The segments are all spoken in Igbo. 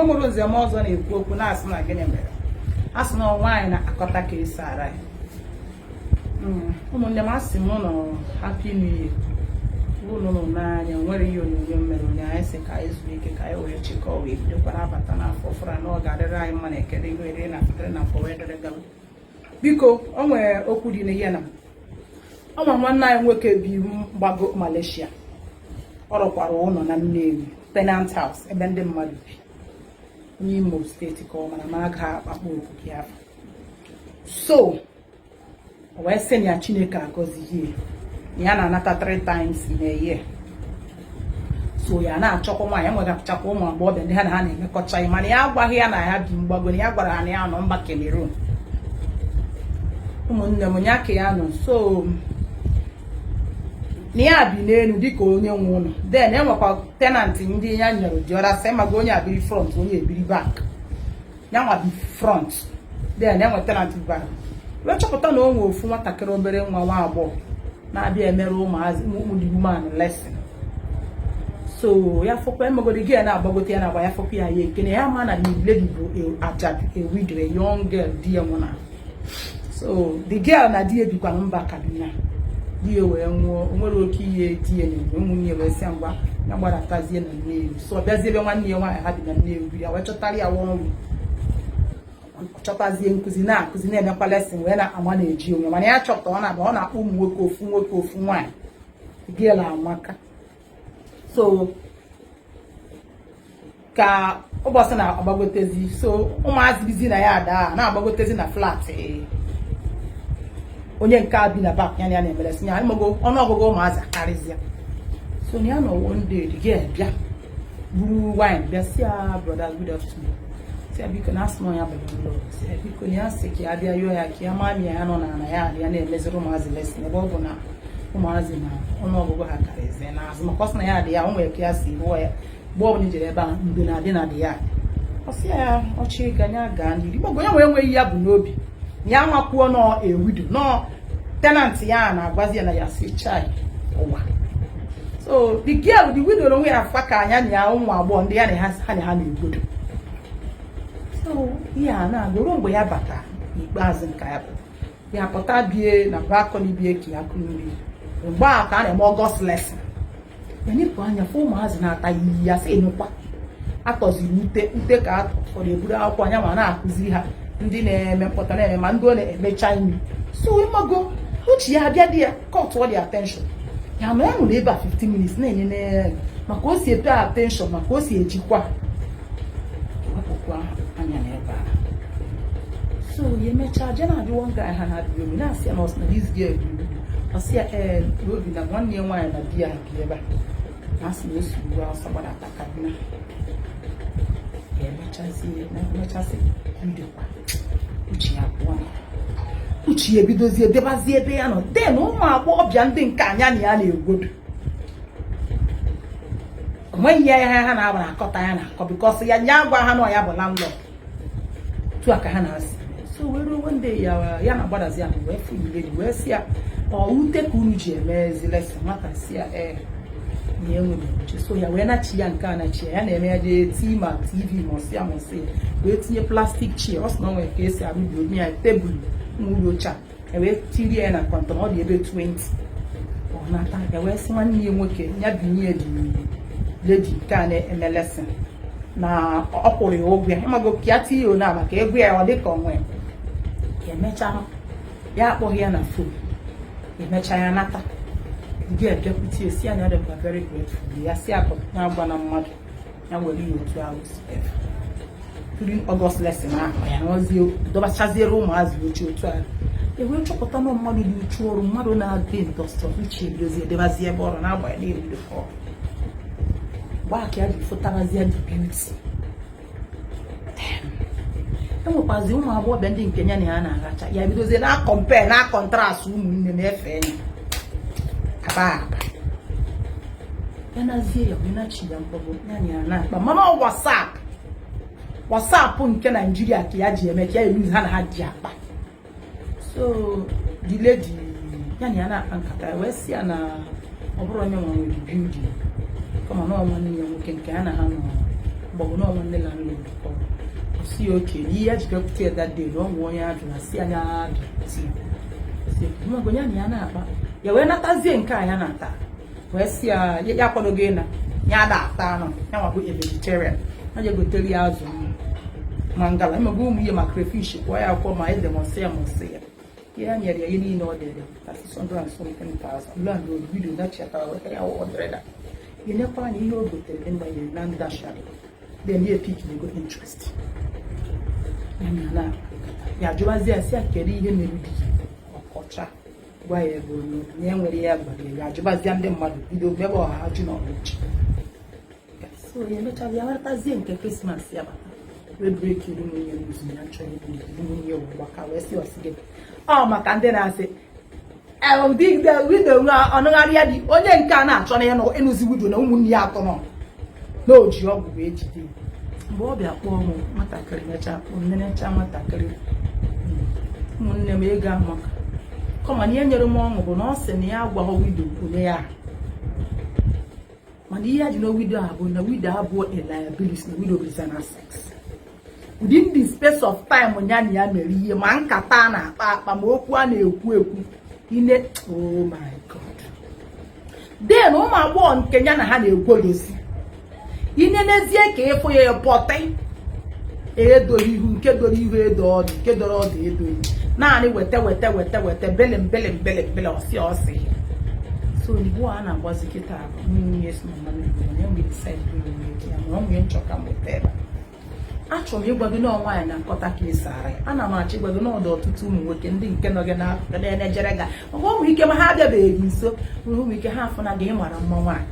nwere nze ma ọzọ na-ekwu okwu na-asị na gịnị mere asị na nwaanyị na-akọta ka esi ara ya ụmụnne m asị m nọ happy new year ụlọ nọ n'anya nwere ihe onyonyo mere onye anyị sị ka anyị zuru ike ka anyị wee chịkọọ wee bidokwara abata n'afọ fọrọ na ọ ga-adịrị anyị mma na ekele ihu ere na fitere na afọ wee dịrị gaba biko o nwere okwu dị n'ihe na ọ ma nwanne anyị nwoke bi mgbago Malaysia ọ rụkwara ụlọ na Nnewi tenant house ebe ndị mmadụ bi onye Imo steeti ka ọ mara ma a ga-akpakpọ okwu ya so o wee sị na Chineke agọzie ya na-anata 3 times in a year so ya na-achọkwa nwaanyị enweghachakwa ụmụ agbọghọbịa ndị ha na ha na-emekọcha ihe mana ya agwaghị ya na ya bi mgbago na ya gwara ha na ya nọ mba Cameroon ụmụnne m ya ka ya nọ so na ya bi n'elu dịka onye nwe ụlọ then enwekwa tenant ndị ya nyere dị ọra sị maga onye abiri front onye ebiri back ya nwa bi front then enwe tenant bara wee chọpụta na o nwe ofu nwatakịrị obere nwa nwa agbọghọ na-abịa emere ụmụazị ụmụdị woman lesson so ya fọkwa emegodi gị na-agbagote ya na-agba ya fọkwa ya ekene ya ma na the lady bụ ajad a widow, a young girl di ya nwụna so the girl na di ya bikwa mba Kaduna di ya wee nwụọ onwere oke ihe di ya na ụmụnne wee sị ngwa ya gbaratazie na Nnewi so ọ bịazie ebe nwanne ya nwaanyị ha bi na Nnewi ya wee chọtara ya ọrụ chọtazie nkụzi na-akụzi na-emekwa lesson wee na-ama na-eji onwe mana ya chọpụta ọ na-akpọ ụmụ nwoke ofu nwaanyị gịel amaka so ka ụbọchị na-agbagotezi so ụmụazị bizi na ya ada na-agbagotezi na flat onye nke a bi na bak ya na-emelesi ya ịmago ọnụọgụgụ ụmụazị akarịzịa so na ya nọ one day the girl bịa buru wine bịa si ya brother good afternoon biko na asị ya bụ biko na ya sị ka ya bịa yọọ ya ka ya mami ya nọ na ya na-emeziri ụmụazị lesin ebe ọ bụ na ụmụazị na ọnụọgụgụ ha karịzie n'azụ maka ọ sị na ya dị ya o nwere ka ya si hụọ ya mgbe ọ bụla ijere ebe a mgbe na-adị na dị ya ọ sị ya ọchị ka ya gaa n'ihu gbagbo ya nwere enweghị ya bụ n'obi ya nwakwuo nọ ewido nọ tenant ya na-agwazi ya na ya si chai ụwa so the girl the widow onwe ya afa ka anya na ya ụmụ agbọghọ ndị ya na ha na-egodo ihe a na-agụrụ mgbe ya bata n'ikpeazụ nke ya bụ ya pụta bie na balkọni bie ka ya kụ nri mgbe a ka a na-eme August lesson enyepụ anya fụ ụmụazị na-ata iyi ya sị enukwa atọziri ute ka atọrọ eburu akwụkwọ anya ma na-akụziri ha ndị na-eme mkpọta na-eme ma ndị ọ na-emecha imi so ịmago uche ya abịa dị ya kọtụọ dị attention ya ma ya nụrụ ebe a 15 minutes na-enye maka o si epe attention maka o si ejikwa anya n'ebe a so ya emechaa je na-adị one guy ha na-adị obi na-asị ya na ọsị na this girl dị ọsị ya obi na nwanne ya nwaanyị na di ya bi ebe a na-asị na osi ugbu awụsa gbadata Kaduna ya emechasị bidokwa uche ya pụọ uche ya ebidozie debazie ebe ya nọ den ụmụ agbọghọbịa ndị nke anya na ya na-egwodo onweghị ihe ha na-agba na-akọta ya na-akọ bikọs ya nye agwa ha nọ ya bụ landlord tu aka ha na-asị so were owe ndị ya na-agbadazi ahụ wee fụ iledi wee sị ya ọ ute ka unu ji emezi lesson nwata si ya na enwere uche so ya wee nachi ya nke a nachi ya na-eme ya jee tii ma tv mọsị ya mọsị wee tinye plastik chair ọ sị na o nwere ka esi arụbi onye ya tebụl ụlọ oche a wee tirie ya na kọntọn ọ dị ebe 20 ọ nata ya wee sị nwanne ya nwoke ya binye dị lady nke a na-eme lesson na ọ kwụrụ ya ụgwọ ya ịmago ka ya tinye na maka ego ya ọ dị ka onwe ya emechaa ya akpọghị ya na fon emechaa ya nata ndị bịakwute esi anya dịkwa very grateful ya si akọ ya agwa na mmadụ ya were ya otu ahụ during August lesson ahụ ya nọzie dọbachaziere ụmụazị oche otu ahụ ewee chọpụta na mmadụ dị uchu ọrụ mmadụ na-adị ndọstọ uche edozie edebazie ebe ọrụ na-agbanyeghị na-ebido ka ọrụ gbaka ya ji fụtarazie the beauty enwekwazi ụmụ agbọghọbịa ndị nke ya na ya na-agacha ya bidozie na compare na contrast ụmụnne na-efe enyi aba ya nazie ya wee nachi ya mkpọbụ ya na ya na-akpa mana ọ WhatsApp nke Nigeria ka ya ji eme ka ya eluzi ha na ha ji akpa so the lady ya na ya na-akpa nkata wee si ya na ọ bụrụ onye nwere building kama na ọnwa nne ya nwoke nke ya na ha nọ but no one landlord come see okay here to get that day no one ya na see anya see mo go nya na akpa ya we natazie nke anya na ata we see ya kwado gị na ya da ata no ya wa go vegetarian na je go tell ya azu mangala me go mu ye crayfish kwa ya kwa ma ede mo se ya nyere ya ni no de that 600 and something thousand land road video na chaka wa ya order that you never ni yo go tell them by the land dash then you pick you go interest ya juwazi asi akeri ihe merudi okocha gwa ya ego nye nwere ya gbagere ya juwazi ndị mmadụ bido mebe ọha ajụ na ọchị so ya mecha ya wartazie nke Christmas ya bata we break iru onye muzi ya chọrọ ibu onye ọgbaka wee si osige maka ndị na-asị dig the window ọnụgharị ya dị onye nke a na-achọ na ya nọ enuzi wido na ụmụnne ya atọ nọ n'oji ọgwụ wee jide mgbe ọ bịa kpọọ m nwatakịrị mecha nnenecha nwatakịrị ụmụnne m ego amaka kọma na ihe nyere m ọṅụ bụ na ọ sị na ya agwaghị wido onye ya mana ihe ji na wido a bụ na wido abụọ a liability na wido resign sex within the space of time nya na ya mere ihe ma nkata na-akpa akpa ma okwu a na-ekwu ine oh my god then ụmụ agbọghọ nke ya na ha na-egwolozi ine n'ezie ka ịfụ ya pọtị edoghị ihu nke doro ihu edo ọdụ nke doro ọdụ edoghị naanị weta bele ọsị so Igbo a na-agbazi kịta nwunye si na nwunye nchọka mụta achọrọ m ịgwa gị na ọnwa ya na-akọta ka esi ara ya ana m achọ ịgwa gị na ọdụ ọtụtụ ụmụ nwoke ndị nke nọ gị na-ejere gị ụmụ ike ma ha abịabeghị nso ụmụ ike ha afọ na gị ịmara mma nwaanyị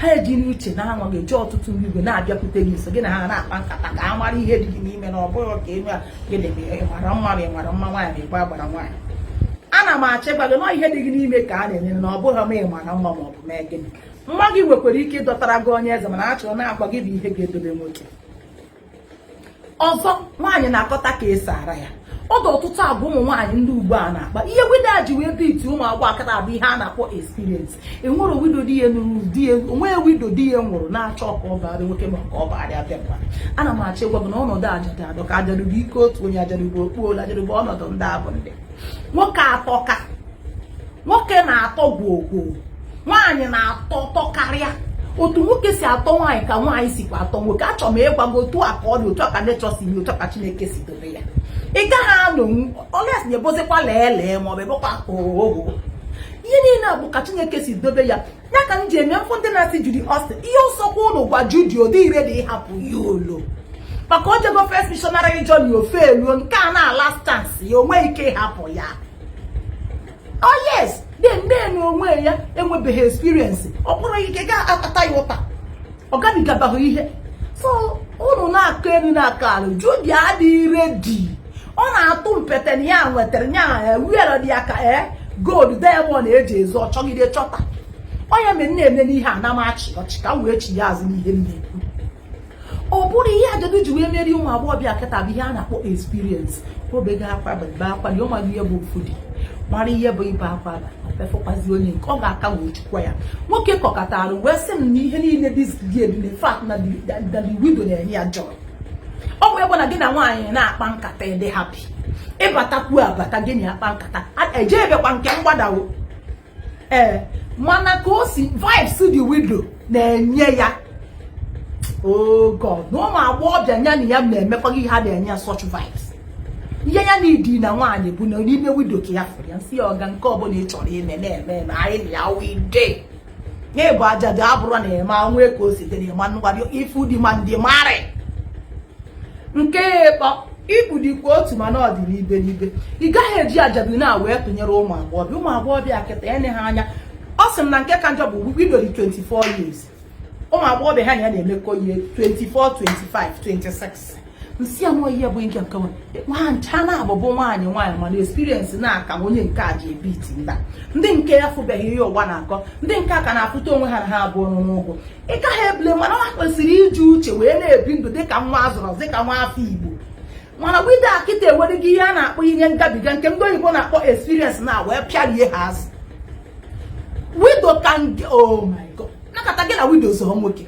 ha eji n'uche na ha nwa ga-eji ọtụtụ ndị igwe na-abịakwute gị nso gị na ha na-akpa nkata ka ha mara ihe dị gị n'ime na ọ bụghị ka enu gị na ịmara mma ma ịmara mma nwaanyị ma ịgba agbara nwaanyị ana m achọ ịgwa gị na ihe dị gị n'ime ka a na-enye na ọ bụghị ma ịmara mma ma ọ bụ mee gịnị mma gị nwekwara ike ịdọtara gị onye eze mana achọrọ na-akwa gị bụ ihe ga-edobe nwoke ọzọ nwaanyị na-akọta ka esi ara ya ọ dị ọtụtụ agwa ụmụ nwaanyị ndị ugbu a na-akpa ihe wido a ji wee biti ụmụ agbọghọ akata abụ ihe a na-akpọ experience enwere wido di ya nụrụ di ya onwe wido di ya nwụrụ na-achọ ka ọ bara nwoke ma ka ọ bara abịa mba ana m achọ ịgwa gị na ọnọdụ ajadụ adọ ka ajadugo ike otu onye ajadugo okpuolu ajadugo ọnọdụ ndị abụ ndị nwoke atọka nwoke na-atọ gwogwo nwaanyị na-atọ karịa otu nwoke si atọ nwaanyị ka nwaanyị sikwa atọ nwoke achọrọ m ịgwa gị otu a ka ọ dị otu a ka nature si otu a ka Chineke si dobe ya ị gaghị anọ oles na-ebozikwa lelee ma ọ bụ ebekwa oho ihe niile a bụ ka Chineke si dobe ya ya ka m ji eme mfụ ndị na-asị Judy Austin ihe ọsọkwa ụlọ gwa Judy ụdị ire dị ịhapụ ya olo maka o jego first missionary journey ofe eluo nke a na last chance ya onwe ike ịhapụ ya oh yes den onwe ya enwebeghị experience ọ bụrụ ike ga-akata ya ụta ọ gabigabaghị ihe so ụnụ na-akọ elu na-akọ ala Judy adịghị redi ọ na-atụ mpete na ya nwetara nya wiere dị aka gold diamond eji ezu ọ chọgide chọta onye mere na-eme n'ihe a na machi ọchị ka m wee chi ya azụ n'ihe m na-ekwu ọ bụrụ ihe ajadu ji wee meri ụmụ agbọghọbịa kịta bụ ihe a na-akpọ experience obega akwa be akwa na ụmụ ihe bụ fudi mara ihe bụ ibe akwa efekwazi onye nke ọ ga-aka wee chukwa ya nwoke kọkọtara wee sị m na ihe niile disged na fat na the widow na-enye ya joy ọ wee bụ na gị na nwaanyị na-akpa nkata dị happy ịbatakwu abata gị na akpa nkata eje ebekwa nke mgbadawo mana ka o si vibes the widow na-enye ya oh god na ụmụ agbọghọbịa ya na ya na-emekwa gị ha na-enye such vibes ihe ya na idi na nwaanyị bụ na n'ime widow ka ya fụrụ ya nsị ya ọga nke ọbụla ị chọrọ ime na-eme na anyị na ya wide ya bụ ajadu abụrụ na eme anwụ ka o sitere ma nnukwu ifu dị ma ndị marị nke ịkpọ ikpu dịkwa otu mana ọ dị n'ibe ị gaghị eji ajadu na wee tụnyere ụmụ agbọghọbịa kịta ya ha anya ọ sị m na nke ka njọ bụ widow dị 24 years ụmụ agbọghọbịa ha na-emekọ ihe 24 25 26 nsị amụọ ihe bụ nke nke nwaanyị na-abụbụ nwaanyị mana experience na-aka onye nke a ji ebiti ndị nke ya fụbeghị ihe ụwa na-akọ ndị nke a ka na-afụta onwe ha na ha abụọ n'ụgwọ ị gaghị ebule mana ha kwesịrị iji uche wee na-ebi ndụ dịka nwa azụrụ dịka nwa afọ Igbo mana wido akịta enwere gị ihe a na-akpọ ihe ngabiga nke ndị oyibo na-akpọ experience na wee pịarie ha azụ wido ka oh my god nakata gị na wido zọọ nwoke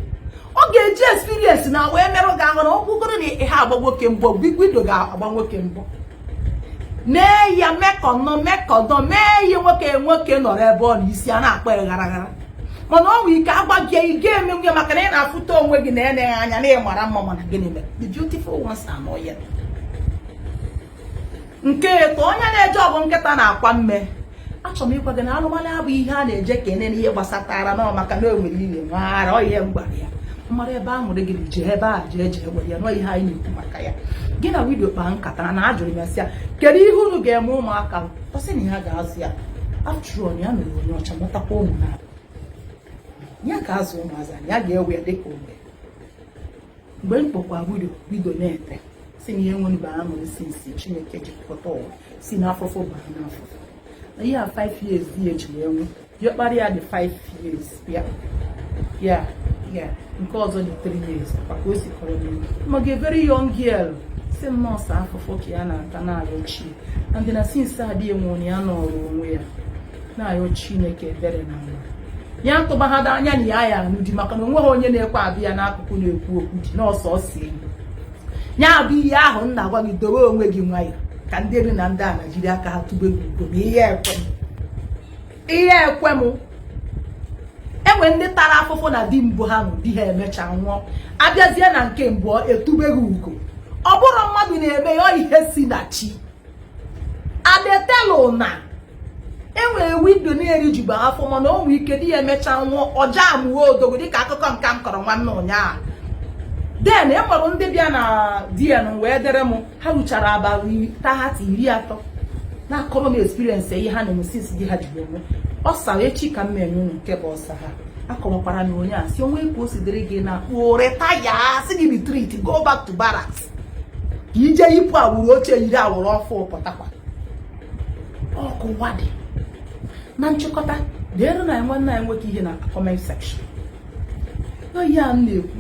ọ ga-eji experience na wee merụ ga ahụ na ọgwụgoro na ihe agba nwoke mbọ wido ga-agba nwoke mbọ mee ya mekọdọ mee ihe nwoke nọrọ ebe ọ na isi a na-akpọ ya ghara ghara mana ọ nwere ike agba gị ị ga-eme nwe maka na ị na-afụta onwe gị na-enye anya na ịmara mma mana gịnị mere the beautiful ones are not yet. Nke eto onye na-eje ọgụ nkịta na-akwa mme achọrọ m ịgwa gị na alụmalụ abụ ihe a na-eje kene n'ihe gbasatara na maka na o nwere ile nwara ihe mgbara ya mara ebe a mụrụ gị jee ebe a jee were ya nọ ihe anyị na-ekwu maka ya gị na vidio kpaa nkata na ajụrụ m ya sị ya kedu ihe unu ga-eme ụmụaka ọ sị na ha ga-azụ ya afụrụ ya mere onye ọcha mụtakwa ụmụ na ya ga-azụ ụmụazị ya ga-ewe ya dịka mgbe m kpọkwa vidio na-ete si na ihe nwere bara amụrụ si Chineke jikọta ụwa si n'afọfọ bara n'afọfọ na ihe a 5 years dị eji wee nwe diọkpara ya dị 5 years ya nke ọzọ dị 3 years maka o si kọrọ m ma ga very young girl si m nọọsụ afọfọ ka ya na-ata na-arịọ chi ndị na sinsi adịghị enwe ya nọrọ onwe ya na-arịọ Chineke ebere na mma ya ntụbaghada anya na ya anụ di maka na onweghị onye na-ekwe abịa n'akụkụ na-ekwu okwu ji n'ọsọ ọsọ enyi ya bụ ihe ahụ m na-agwa gị dowe onwe gị nwayọ ka ndị elu na ndị a Naịjirịa aka ha tụbe gị ugo ma ihe ekwe m enwe ndị tara afụfụ na di mbụ ha nụ di ha emecha nwụọ abịazie na nke mbụ etube gị ugo ọ bụrụ mmadụ na-eme ya ihe si na chi adetelu na enwere windo na-eri jigba afọ mana o nwere ike di ya emecha nwụọ ọja amụwe odogo dịka akụkọ nke m kọrọ nwanne ụnyaahụ den enwere ndị bịa na dn wee dere m ha ruchara abalị 30 na-akọrọ m experience ihe ha na-emesisi di ha jiri onwe ọsa echi ka m menye unu nke bụ ọsa ha akọrọkwara na onye a si onwe ka o si dịrị gị na kpụrịta ya si gị retreat go back to barracks ka ije yipụ awụrụ oche yiri awụrụ ọfụ pụtakwa ọkụwa dị na nchịkọta deeru na nwanne anyị nwoke ihe na comment section oyi a m na-ekwu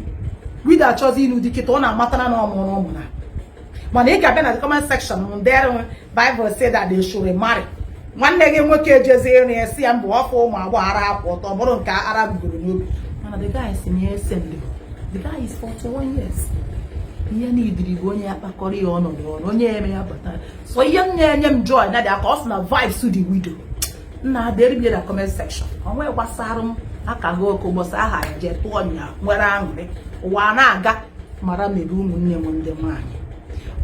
wido achọzi ịnụ di kịta ọ na-amatara na ọmụrụ ụmụ na mana ị ga-abịa na the comment section ndị Bible say that they should marry nwanne gị nwoke ejezie nri esi ya mbụ ọfụ ụmụ agbọghọ ara akwụ ọtọ bụrụ nke ara bugoro n'obi mana the guy si na ese ndị the guy is 41 years ihe na idiri bụ onye akpakọrọ ya ọnọdụ ọnụ onye eme ya bata so ihe m na-enye m joy na dị aka ọ sị na vibes the widow nna deribie na comment section onwe gbasara m aka gị oke ụbọchị aha ya jee tụọ nya nwere aṅụrị ụwa na-aga mara mebe ụmụnne m ndị nwaanyị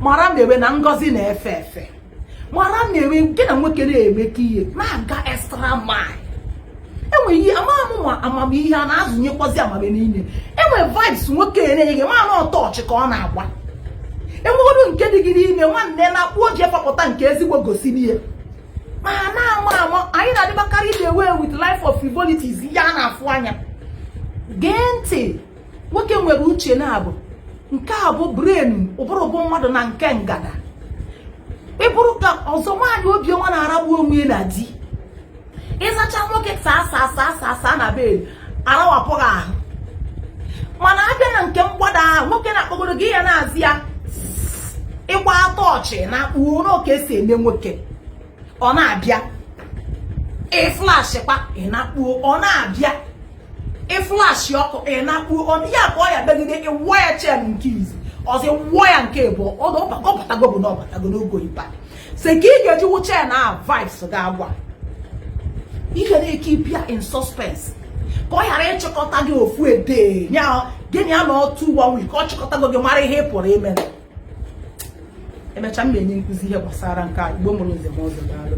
mara mebe na ngọzi na-efe efe mara mebe nke na nwoke na-emekọ ihe na-aga extra mile enwe ihe amamihe a na-azụnyekwazi amamihe niile enwe vibes nwoke na-enye gị mana ọtọ ọchị ka ọ na-agwa enwegodu nke dị gị n'ime nwanne na-akpụ oji efapụta nke ezigbo gosi n'ihe ma na-ama anyị na-adịbakarị dị ewe with life of frivolities ihe a na-afụ anya gee ntị nwoke nwere uche na-abụ nke a bụ brain ụbụrụ bụ mmadụ na nke ngada ịbụrụ ka ọzọ nwaanyị obiọma na-aragbu onwe na di ịzacha nwoke saa na bed arawapụghị ahụ mana abịa na nke mgbada ahụ nwoke na-akpọgoro gị ya na-azị ya ịgba atọ ọchị na kpuo n'oke esi eme nwoke ọ na-abịa ịflashịkwa ị na-akpuo ọ na-abịa ịflash ọkụ ị na-akpuo ya ka ọ ya begide ịwụọ ya chen nke izi ọzọ ịwụọ ya nke bụ ọbatago bụ na ọbatago n'ogo iba se ka ị ga-eji wụ chen a vibes ga-agwa ị ga na-eke ịbịa in suspense ka ọ ghara ịchịkọta gị ofu ede nya gịnị ya na otu 1 week ọ chịkọtago gị mara ihe ị pụrụ ime emecha m ga-enye nkụzi ihe gbasara nke a Igbo mụrụ nze m ọzọ ga-alụ